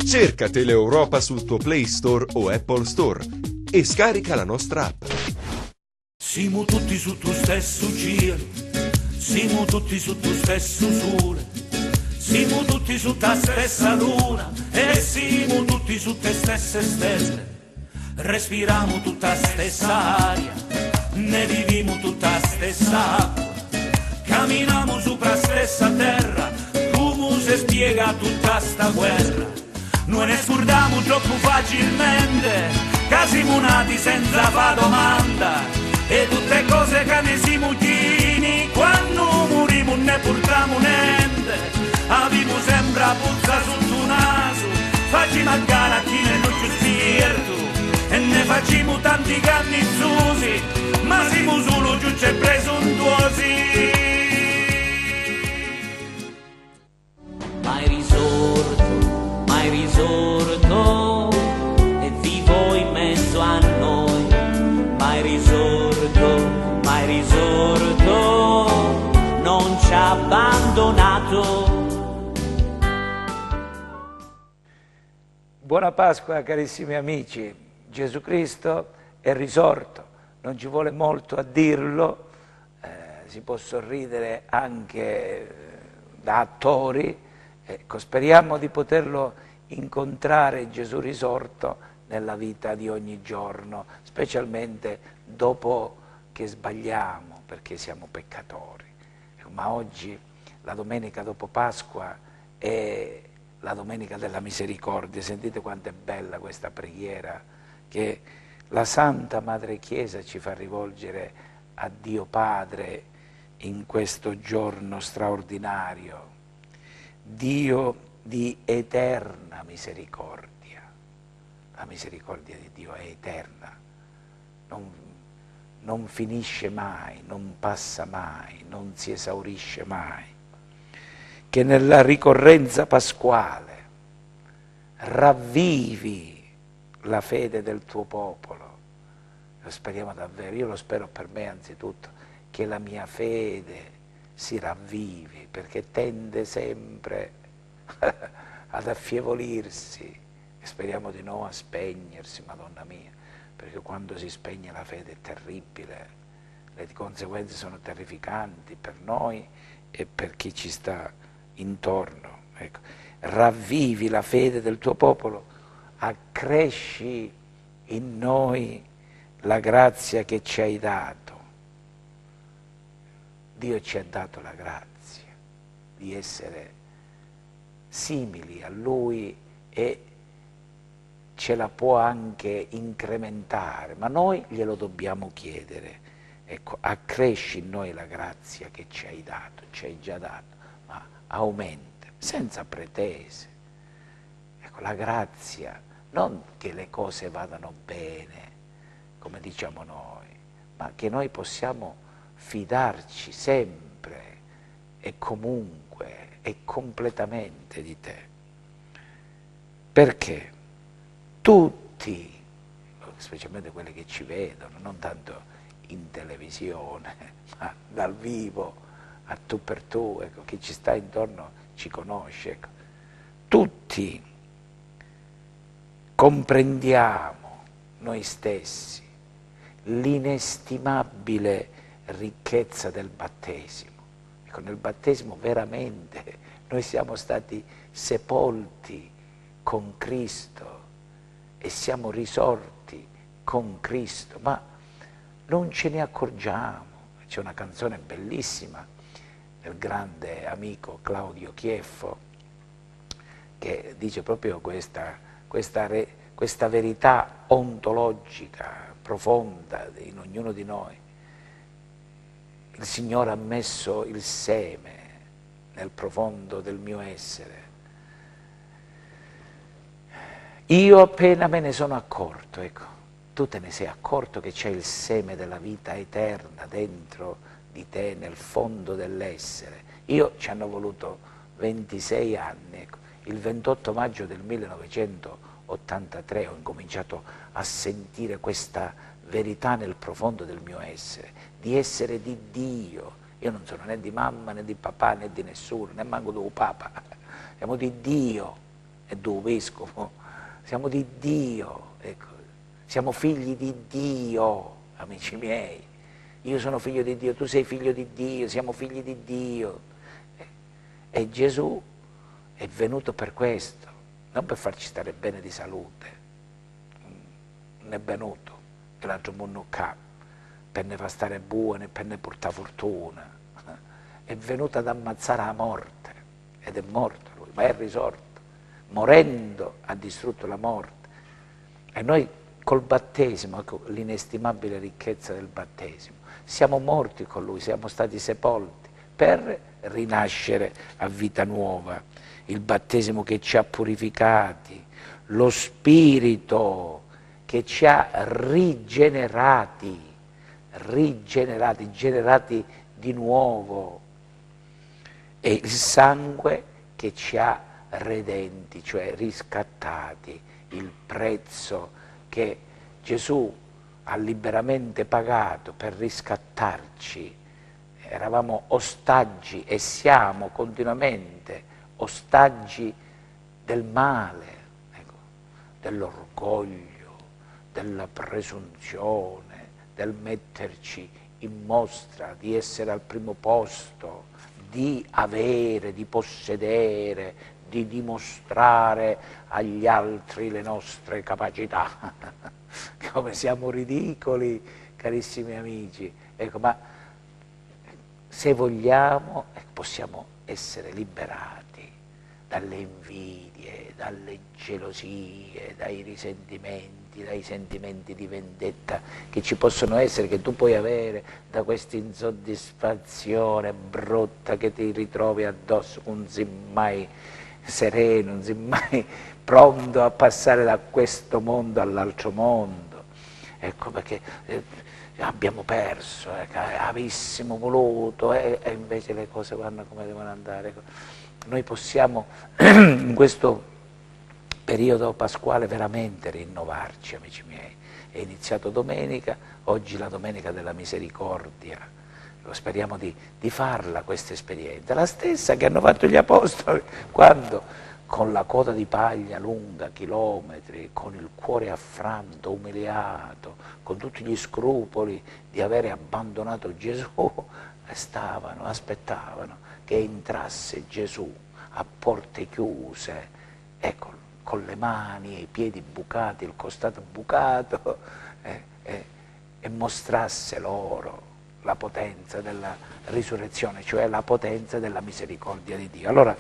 Cerca Teleeuropa sul tuo Play Store o Apple Store e scarica la nostra app. Siamo tutti su tu stesso cielo, siamo tutti su tu stesso sole, siamo tutti su ta stessa luna e siamo tutti su te stesse stelle. Respiriamo tutta stessa aria, ne viviamo tutta stessa acqua, camminiamo sopra stessa terra, come si spiega tutta sta guerra. Noi ne scordiamo troppo facilmente, che siamo nati senza fa domanda, e tutte cose che ne siamo chini, quando moriamo ne portiamo niente. Abbiamo sempre a puzza sotto il naso, facciamo a gara chi nel nostro spirito, e ne facciamo tanti cannizzosi, ma siamo solo giusti e presuntuosi. Mai risorto, e vivo in mezzo a noi. Mai risorto, non ci ha abbandonato. Buona Pasqua carissimi amici, Gesù Cristo è risorto, non ci vuole molto a dirlo, si può sorridere anche da attori, ecco, speriamo di poterlo incontrare Gesù risorto nella vita di ogni giorno, specialmente dopo che sbagliamo, perché siamo peccatori. Ma oggi, la domenica dopo Pasqua, è la domenica della misericordia. Sentite quanto è bella questa preghiera che la Santa Madre Chiesa ci fa rivolgere a Dio Padre in questo giorno straordinario. Dio di eterna misericordia. La misericordia di Dio è eterna, non finisce mai, non passa mai, non si esaurisce mai. Che nella ricorrenza pasquale ravvivi la fede del tuo popolo. Lo speriamo davvero, io lo spero per me anzitutto, che la mia fede si ravvivi, perché tende sempre ad affievolirsi, e speriamo di no a spegnersi, Madonna mia, perché quando si spegne la fede è terribile, le conseguenze sono terrificanti per noi e per chi ci sta intorno. Ecco. Ravvivi la fede del tuo popolo, accresci in noi la grazia che ci hai dato. Dio ci ha dato la grazia di essere simili a Lui e ce la può anche incrementare, ma noi glielo dobbiamo chiedere. Ecco, accresci in noi la grazia che ci hai dato, ci hai già dato, ma aumenta, senza pretese. Ecco, la grazia, non che le cose vadano bene, come diciamo noi, ma che noi possiamo fidarci sempre e comunque e completamente di te. Perché tutti, specialmente quelli che ci vedono, non tanto in televisione, ma dal vivo, a tu per tu, ecco, chi ci sta intorno ci conosce, ecco. Tutti comprendiamo noi stessi l'inestimabile ricchezza del battesimo. Ecco, nel battesimo veramente noi siamo stati sepolti con Cristo e siamo risorti con Cristo, ma non ce ne accorgiamo. C'è una canzone bellissima del grande amico Claudio Chieffo che dice proprio questa verità ontologica, profonda in ognuno di noi. Il Signore ha messo il seme nel profondo del mio essere. Io appena me ne sono accorto, ecco, tu te ne sei accorto che c'è il seme della vita eterna dentro di te, nel fondo dell'essere. Io ci hanno voluto 26 anni, ecco. Il 28 maggio del 1983 ho incominciato a sentire questa verità nel profondo del mio essere, di essere di Dio. Io non sono né di mamma né di papà né di nessuno, né manco di un papa, siamo di Dio. e tu vescovo, siamo di Dio, ecco. Siamo figli di Dio, amici miei. Io sono figlio di Dio, tu sei figlio di Dio, siamo figli di Dio. E Gesù è venuto per questo, non per farci stare bene di salute. Non è venuto, che l'altro mondo qua, per ne far stare buone, per ne portare fortuna. È venuto ad ammazzare la morte, ed è morto lui, ma è risorto. Morendo ha distrutto la morte. E noi col battesimo, ecco l'inestimabile ricchezza del battesimo, siamo morti con lui, siamo stati sepolti per rinascere a vita nuova. Il battesimo che ci ha purificati, lo Spirito che ci ha rigenerati, generati di nuovo, e il sangue che ci ha redenti, cioè riscattati, il prezzo che Gesù ha liberamente pagato per riscattarci. Eravamo ostaggi e siamo continuamente ostaggi del male, ecco, dell'orgoglio, della presunzione, del metterci in mostra, di essere al primo posto, di avere, di possedere, di dimostrare agli altri le nostre capacità. Come siamo ridicoli, carissimi amici. Ecco, ma se vogliamo possiamo essere liberati dalle invidie, dalle gelosie, dai risentimenti, dai sentimenti di vendetta che ci possono essere, che tu puoi avere, da questa insoddisfazione brutta che ti ritrovi addosso, non sei mai sereno, non sei mai pronto a passare da questo mondo all'altro mondo. Ecco perché abbiamo perso, avessimo voluto e invece le cose vanno come devono andare. Noi possiamo in questo periodo pasquale veramente rinnovarci, amici miei. È iniziato domenica, oggi la domenica della misericordia. Speriamo di farla questa esperienza, la stessa che hanno fatto gli apostoli quando con la coda di paglia lunga chilometri, con il cuore affranto, umiliato, con tutti gli scrupoli di avere abbandonato Gesù, stavano, aspettavano che entrasse Gesù a porte chiuse, ecco, con le mani e i piedi bucati, il costato bucato, e mostrasse loro la potenza della risurrezione, cioè la potenza della misericordia di Dio. Allora,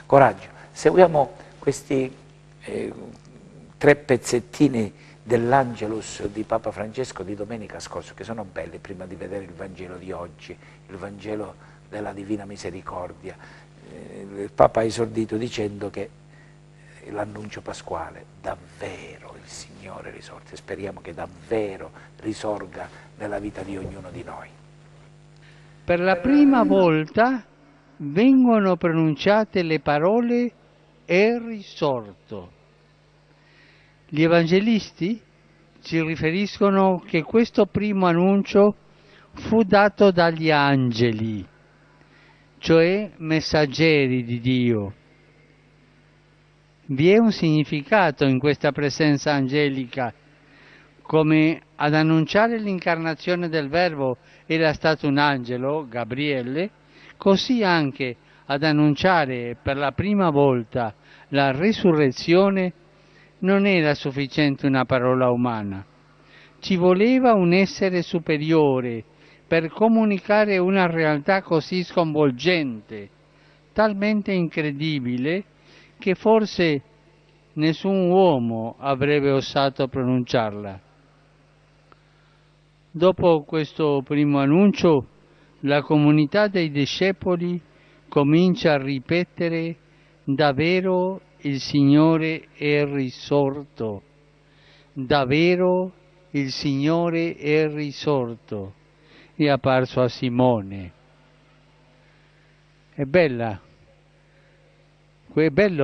coraggio, seguiamo questi 3 pezzettini dell'Angelus di Papa Francesco di domenica scorsa, che sono belli prima di vedere il Vangelo di oggi, il Vangelo della Divina Misericordia. Il Papa ha esordito dicendo che l'annuncio pasquale, davvero il Signore è risorto, e speriamo che davvero risorga nella vita di ognuno di noi. Per la prima volta vengono pronunciate le parole "è risorto". Gli evangelisti ci riferiscono che questo primo annuncio fu dato dagli angeli, cioè messaggeri di Dio. Vi è un significato in questa presenza angelica, come ad annunciare l'incarnazione del Verbo era stato un angelo, Gabriele, così anche ad annunciare per la prima volta la risurrezione non era sufficiente una parola umana. Ci voleva un essere superiore per comunicare una realtà così sconvolgente, talmente incredibile che forse nessun uomo avrebbe osato pronunciarla. Dopo questo primo annuncio, la comunità dei discepoli comincia a ripetere: davvero il Signore è risorto, davvero il Signore è risorto, è apparso a Simone. È bello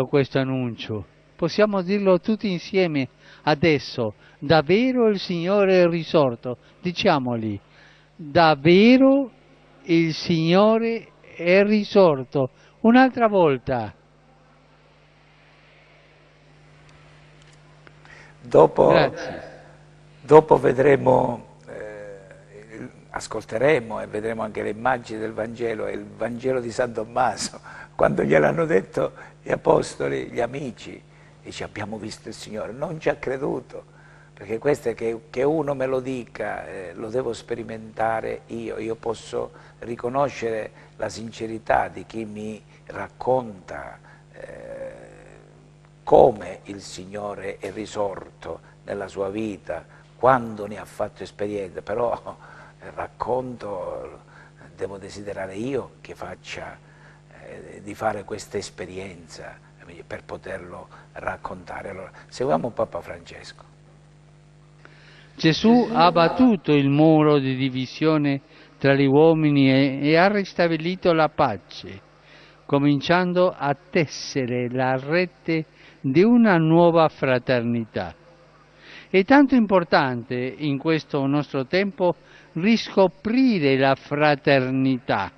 questo annuncio, possiamo dirlo tutti insieme adesso: davvero il Signore è risorto. Diciamoli: davvero il Signore è risorto. Un'altra volta. Dopo vedremo, ascolteremo e vedremo anche le immagini del Vangelo, e il Vangelo di San Tommaso, quando gliel'hanno detto gli apostoli, gli amici, dice abbiamo visto il Signore, non ci ha creduto, perché questo è che uno me lo dica, lo devo sperimentare io posso riconoscere la sincerità di chi mi racconta come il Signore è risorto nella sua vita, quando ne ha fatto esperienza, però racconto, devo desiderare io che faccia, di fare questa esperienza per poterlo raccontare. Allora, seguiamo Papa Francesco. Gesù ha abbattuto il muro di divisione tra gli uomini e ha ristabilito la pace, cominciando a tessere la rete di una nuova fraternità. È tanto importante in questo nostro tempo riscoprire la fraternità,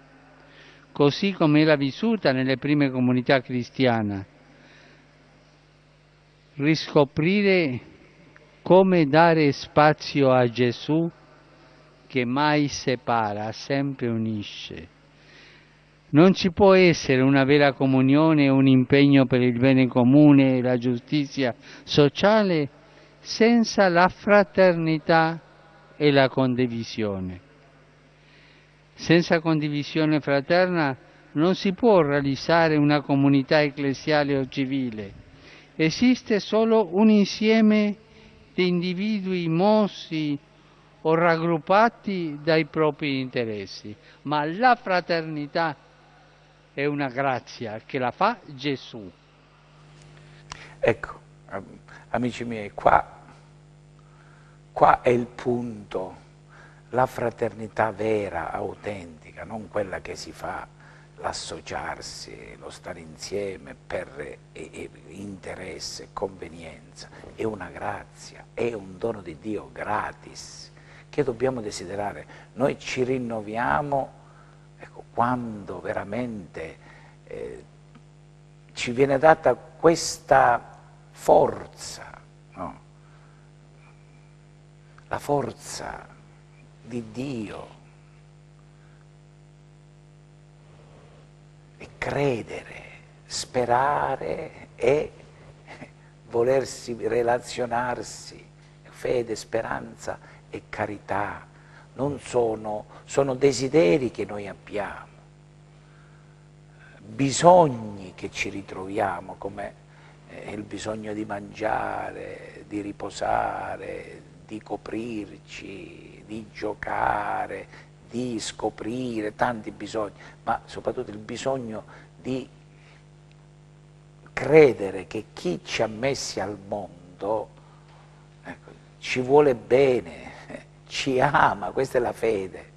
così come era vissuta nelle prime comunità cristiane. Riscoprire come dare spazio a Gesù che mai separa, sempre unisce. Non ci può essere una vera comunione e un impegno per il bene comune e la giustizia sociale senza la fraternità e la condivisione. Senza condivisione fraterna non si può realizzare una comunità ecclesiale o civile. Esiste solo un insieme di individui mossi o raggruppati dai propri interessi, ma la fraternità è una grazia che la fa Gesù. Ecco, amici miei, qua è il punto, la fraternità vera, autentica, non quella che si fa, l'associarsi, lo stare insieme per interesse, convenienza, è una grazia, è un dono di Dio gratis, che dobbiamo desiderare. Noi ci rinnoviamo, ecco, quando veramente ci viene data questa forza, no? La forza di Dio, e credere, sperare e volersi relazionarsi, fede, speranza e carità, non sono desideri che noi abbiamo, bisogni che ci ritroviamo, come il bisogno di mangiare, di riposare, di coprirci, di giocare, di scoprire, tanti bisogni, ma soprattutto il bisogno di credere che chi ci ha messi al mondo, ecco, ci vuole bene, ci ama, questa è la fede,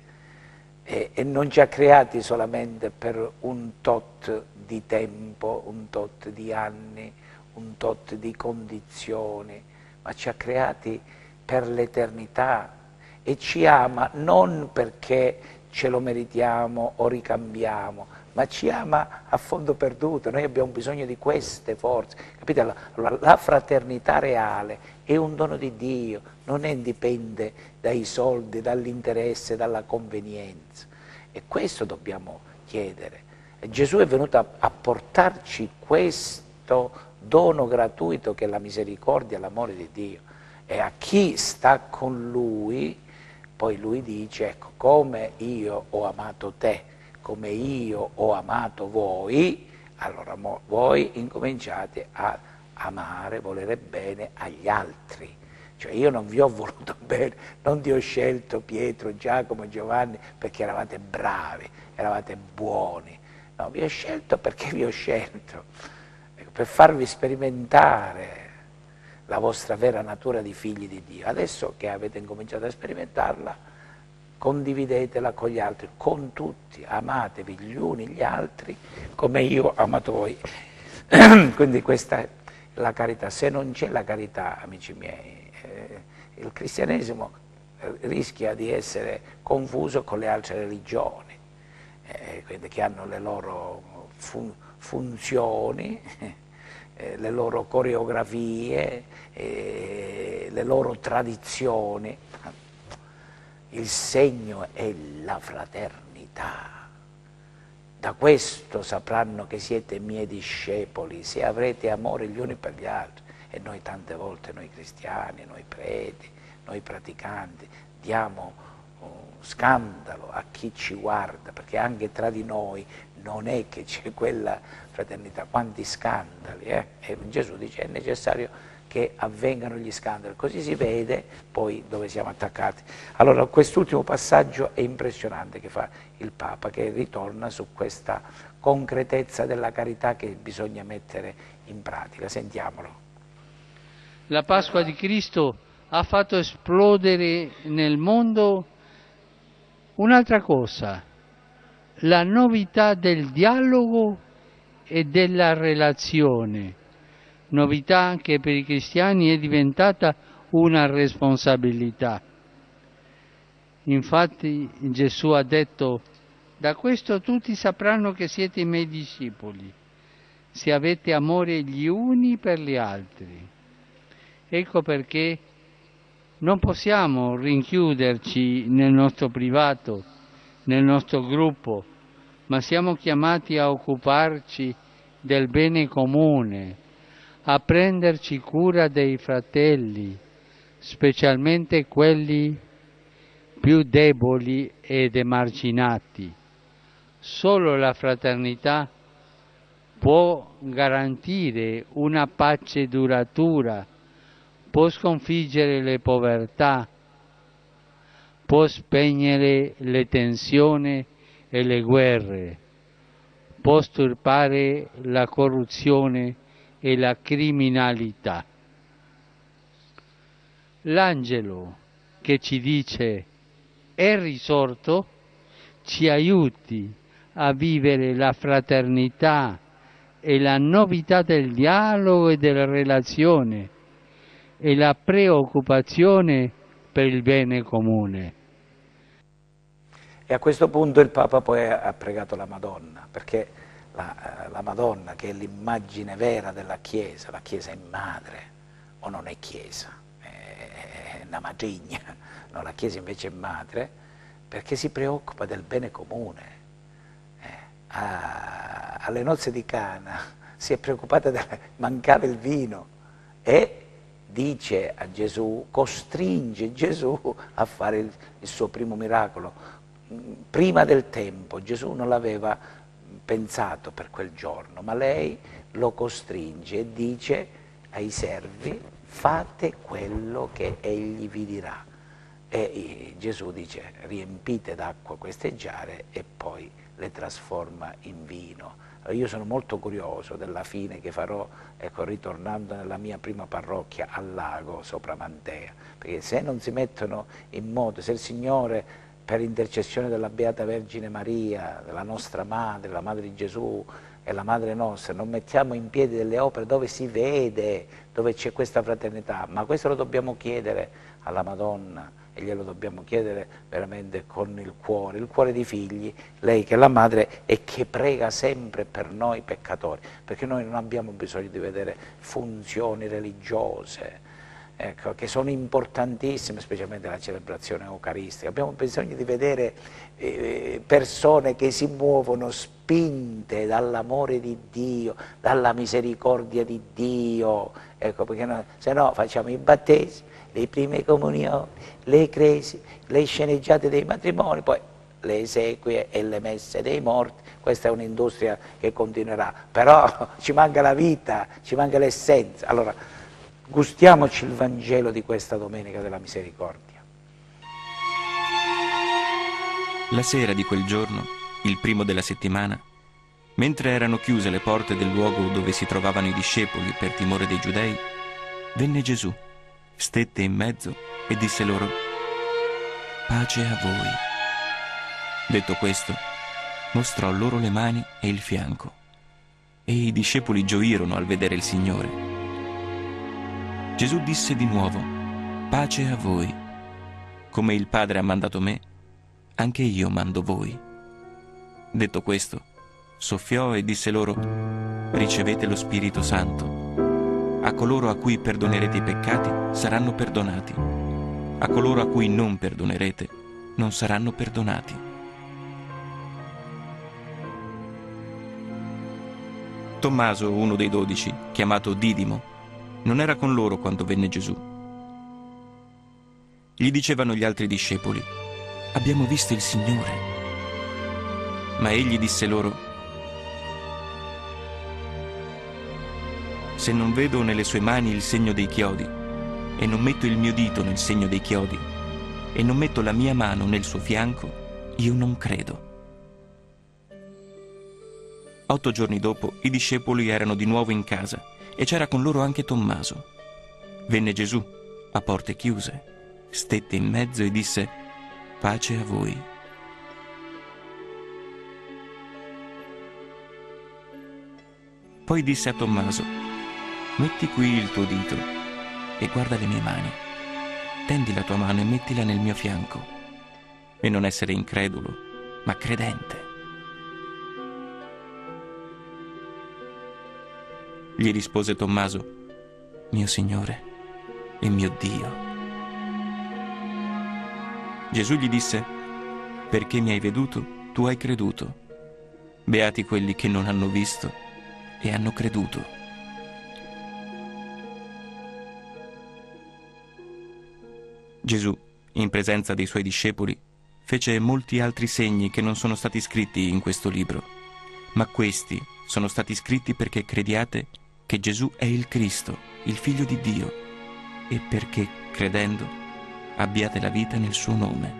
e non ci ha creati solamente per un tot di tempo, un tot di anni, un tot di condizioni, ma ci ha creati per l'eternità e ci ama non perché ce lo meritiamo o ricambiamo, ma ci ama a fondo perduto. Noi abbiamo bisogno di queste forze, capite? La fraternità reale è un dono di Dio, non dipende dai soldi, dall'interesse, dalla convenienza, e questo dobbiamo chiedere. E Gesù è venuto a portarci questo dono gratuito che è la misericordia e l'amore di Dio, e a chi sta con Lui, poi Lui dice, ecco, come io ho amato te, come io ho amato voi, allora voi incominciate a amare, volere bene agli altri. Cioè io non vi ho voluto bene, non ti ho scelto Pietro, Giacomo, Giovanni perché eravate bravi, eravate buoni, no, vi ho scelto perché vi ho scelto, ecco, per farvi sperimentare la vostra vera natura di figli di Dio. Adesso che avete incominciato a sperimentarla, condividetela con gli altri, con tutti, amatevi gli uni gli altri come io ho amato voi. Quindi questa è la carità. Se non c'è la carità, amici miei, il cristianesimo rischia di essere confuso con le altre religioni, quindi che hanno le loro funzioni, le loro coreografie, le loro tradizioni. Il segno è la fraternità. Da questo sapranno che siete miei discepoli, se avrete amore gli uni per gli altri. E noi tante volte, noi cristiani, noi preti, noi praticanti, diamo scandalo a chi ci guarda, perché anche tra di noi non è che c'è quella fraternità. Quanti scandali, E Gesù dice è necessario che avvengano gli scandali, così si vede poi dove siamo attaccati. Allora quest'ultimo passaggio è impressionante che fa il Papa, che ritorna su questa concretezza della carità che bisogna mettere in pratica. Sentiamolo. La Pasqua di Cristo ha fatto esplodere nel mondo un'altra cosa, la novità del dialogo e della relazione, novità che per i cristiani è diventata una responsabilità. Infatti Gesù ha detto: da questo tutti sapranno che siete i miei discepoli, se avete amore gli uni per gli altri. Ecco perché non possiamo rinchiuderci nel nostro privato, nel nostro gruppo, ma siamo chiamati a occuparci del bene comune, a prenderci cura dei fratelli, specialmente quelli più deboli ed emarginati. Solo la fraternità può garantire una pace duratura, può sconfiggere le povertà, può spegnere le tensioni e le guerre, può stirpare la corruzione e la criminalità. L'angelo che ci dice è risorto ci aiuti a vivere la fraternità e la novità del dialogo e della relazione e la preoccupazione per il bene comune. E a questo punto il Papa poi ha pregato la Madonna, perché la Madonna, che è l'immagine vera della Chiesa, la Chiesa è madre, o non è Chiesa, è una matrigna, no, la Chiesa invece è madre, perché si preoccupa del bene comune. Alle nozze di Cana si è preoccupata mancava il vino e dice a Gesù, costringe Gesù a fare il suo primo miracolo. Prima del tempo Gesù non l'aveva pensato per quel giorno, ma lei lo costringe e dice ai servi: fate quello che egli vi dirà. E Gesù dice: riempite d'acqua queste giare, e poi le trasforma in vino. Io sono molto curioso della fine che farò, ecco, ritornando nella mia prima parrocchia al lago sopra Mantea, perché se non si mettono in moto, se il Signore, per intercessione della Beata Vergine Maria, della nostra Madre, la Madre di Gesù e la Madre nostra, non mettiamo in piedi delle opere dove si vede, dove c'è questa fraternità, ma questo lo dobbiamo chiedere alla Madonna, e glielo dobbiamo chiedere veramente con il cuore di figli, lei che è la madre e che prega sempre per noi peccatori, perché noi non abbiamo bisogno di vedere funzioni religiose, ecco, che sono importantissime, specialmente la celebrazione eucaristica. Abbiamo bisogno di vedere persone che si muovono spinte dall'amore di Dio, dalla misericordia di Dio, ecco, perché se no facciamo i battesimi, le prime comunioni, le cresi, le sceneggiate dei matrimoni, poi le esequie e le messe dei morti. Questa è un'industria che continuerà, però ci manca la vita, ci manca l'essenza. Allora, gustiamoci il Vangelo di questa Domenica della Misericordia. La sera di quel giorno, il primo della settimana, mentre erano chiuse le porte del luogo dove si trovavano i discepoli per timore dei giudei, venne Gesù, stette in mezzo e disse loro: pace a voi. Detto questo, mostrò loro le mani e il fianco, e i discepoli gioirono al vedere il Signore. Gesù disse di nuovo: pace a voi. Come il Padre ha mandato me, anche io mando voi. Detto questo, soffiò e disse loro: ricevete lo Spirito Santo. A coloro a cui perdonerete i peccati saranno perdonati. A coloro a cui non perdonerete non saranno perdonati. Tommaso, uno dei 12, chiamato Didimo, non era con loro quando venne Gesù. Gli dicevano gli altri discepoli: abbiamo visto il Signore. Ma egli disse loro: se non vedo nelle sue mani il segno dei chiodi, e non metto il mio dito nel segno dei chiodi, e non metto la mia mano nel suo fianco, io non credo. 8 giorni dopo i discepoli erano di nuovo in casa e c'era con loro anche Tommaso. Venne Gesù, a porte chiuse, stette in mezzo e disse: pace a voi. Poi disse a Tommaso: metti qui il tuo dito e guarda le mie mani. Tendi la tua mano e mettila nel mio fianco. E non essere incredulo, ma credente. Gli rispose Tommaso: mio Signore e mio Dio. Gesù gli disse: perché mi hai veduto, tu hai creduto. Beati quelli che non hanno visto e hanno creduto. Gesù, in presenza dei suoi discepoli, fece molti altri segni che non sono stati scritti in questo libro, ma questi sono stati scritti perché crediate che Gesù è il Cristo, il Figlio di Dio, e perché, credendo, abbiate la vita nel suo nome.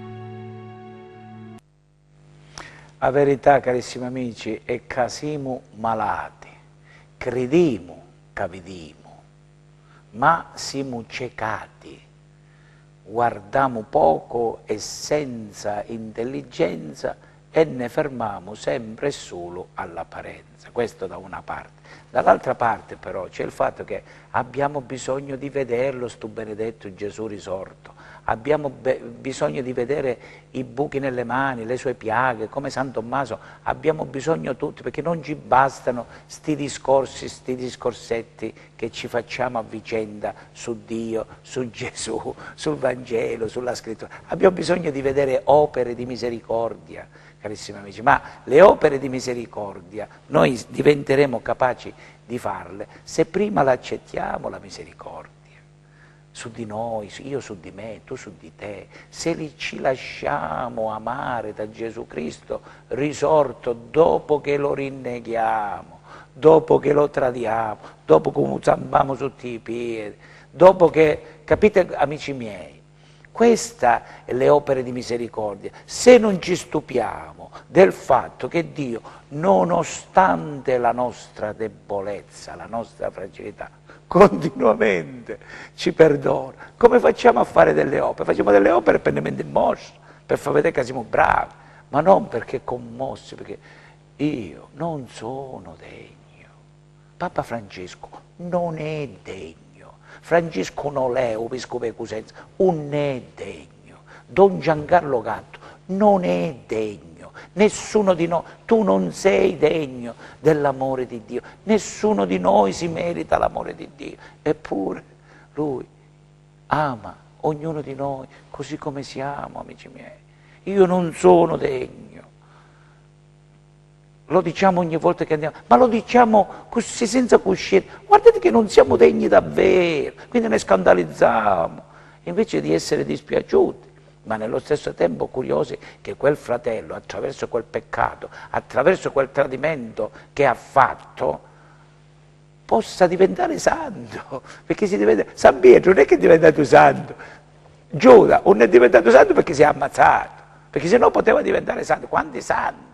La verità, carissimi amici, è che siamo malati, crediamo che vediamo, ma siamo ciecati, guardiamo poco e senza intelligenza e ne fermiamo sempre e solo all'apparenza. Questo da una parte. Dall'altra parte però c'è il fatto che abbiamo bisogno di vederlo, sto benedetto Gesù risorto, abbiamo bisogno di vedere i buchi nelle mani, le sue piaghe, come San Tommaso, abbiamo bisogno tutti, perché non ci bastano sti discorsi, sti discorsetti che ci facciamo a vicenda su Dio, su Gesù, sul Vangelo, sulla Scrittura. Abbiamo bisogno di vedere opere di misericordia, carissimi amici, ma le opere di misericordia noi diventeremo capaci di farle se prima l'accettiamo la misericordia su di noi, io su di me, tu su di te, se ci lasciamo amare da Gesù Cristo risorto dopo che lo rinneghiamo, dopo che lo tradiamo, dopo che zambiamo sotto i piedi, dopo che, capite amici miei, queste sono le opere di misericordia. Se non ci stupiamo del fatto che Dio, nonostante la nostra debolezza, la nostra fragilità, continuamente ci perdona, come facciamo a fare delle opere? Facciamo delle opere per ne mettere in mostra, per far vedere che siamo bravi, ma non perché commossi, perché io non sono degno. Papa Francesco non è degno. Francesco Noleo, vescovo di Cosenza, non è degno. Don Giancarlo Gatto non è degno. Nessuno di noi, tu non sei degno dell'amore di Dio. Nessuno di noi si merita l'amore di Dio. Eppure Lui ama ognuno di noi così come siamo, amici miei. Io non sono degno. Lo diciamo ogni volta che andiamo, ma lo diciamo così senza cuscire. Guardate che non siamo degni davvero, quindi ne scandalizziamo, invece di essere dispiaciuti, ma nello stesso tempo curiosi che quel fratello, attraverso quel peccato, attraverso quel tradimento che ha fatto, possa diventare santo, perché si diventa... San Pietro non è che è diventato santo, Giuda non è diventato santo perché si è ammazzato, perché sennò poteva diventare santo. Quanti santi?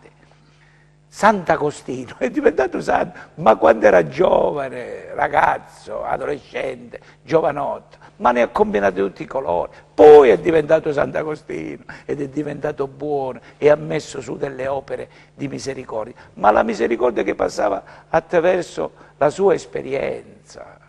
Sant'Agostino è diventato santo, ma quando era giovane, ragazzo, adolescente, giovanotto, ma ne ha combinati tutti i colori. Poi è diventato Sant'Agostino ed è diventato buono e ha messo su delle opere di misericordia, ma la misericordia che passava attraverso la sua esperienza.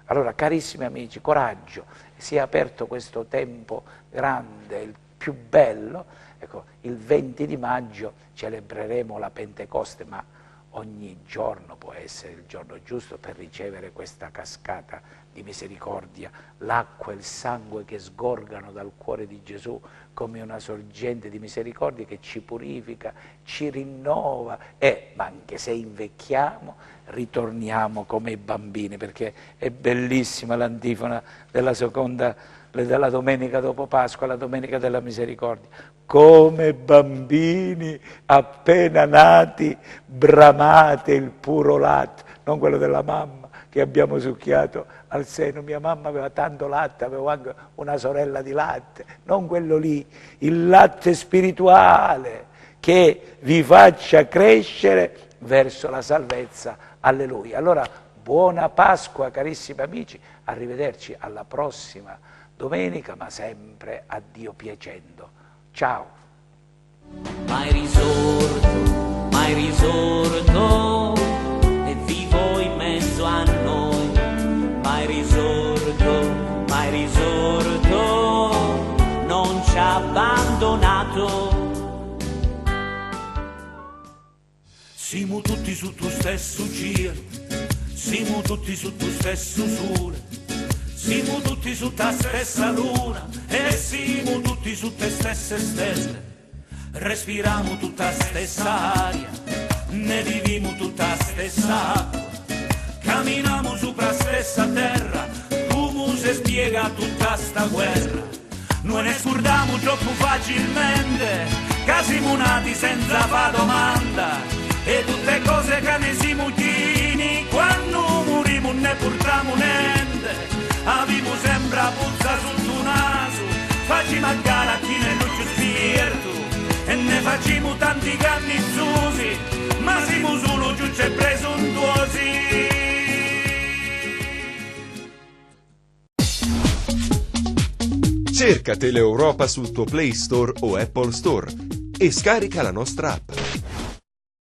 Allora, carissimi amici, coraggio, si è aperto questo tempo grande, il più bello. Ecco, il 20 di maggio celebreremo la Pentecoste, ma ogni giorno può essere il giorno giusto per ricevere questa cascata di misericordia, l'acqua e il sangue che sgorgano dal cuore di Gesù come una sorgente di misericordia che ci purifica, ci rinnova ma anche se invecchiamo ritorniamo come i bambini, perché è bellissima l'antifona della domenica dopo Pasqua, la domenica della misericordia. Come bambini appena nati bramate il puro latte, non quello della mamma che abbiamo succhiato al seno. Mia mamma aveva tanto latte, avevo anche una sorella di latte, non quello lì, il latte spirituale che vi faccia crescere verso la salvezza. Alleluia. Allora, buona Pasqua carissimi amici, arrivederci alla prossima domenica, ma sempre a Dio piacendo. Ciao. Mai risorto, e vivo in mezzo a noi. Mai risorto, non ci ha abbandonato. Siamo tutti su tuo stesso cielo, siamo tutti su tuo stesso sole, siamo tutti su ta stessa luna e siamo tutti su te stesse stelle. Respiriamo tutta stessa aria, ne viviamo tutta stessa acqua, camminiamo sopra stessa terra, come si spiega tutta sta guerra. Noi ne scordiamo troppo facilmente, che siamo nati senza fa domanda, e tutte cose che ne siamo chini, quando moriamo ne portiamo niente. Avevo sempre la puzza sotto il naso, facciamo a gara chi ne luce spirito, e ne facciamo tanti cannizzosi, ma siamo solo giusti e presuntuosi. Cerca Teleuropa sul tuo Play Store o Apple Store e scarica la nostra app.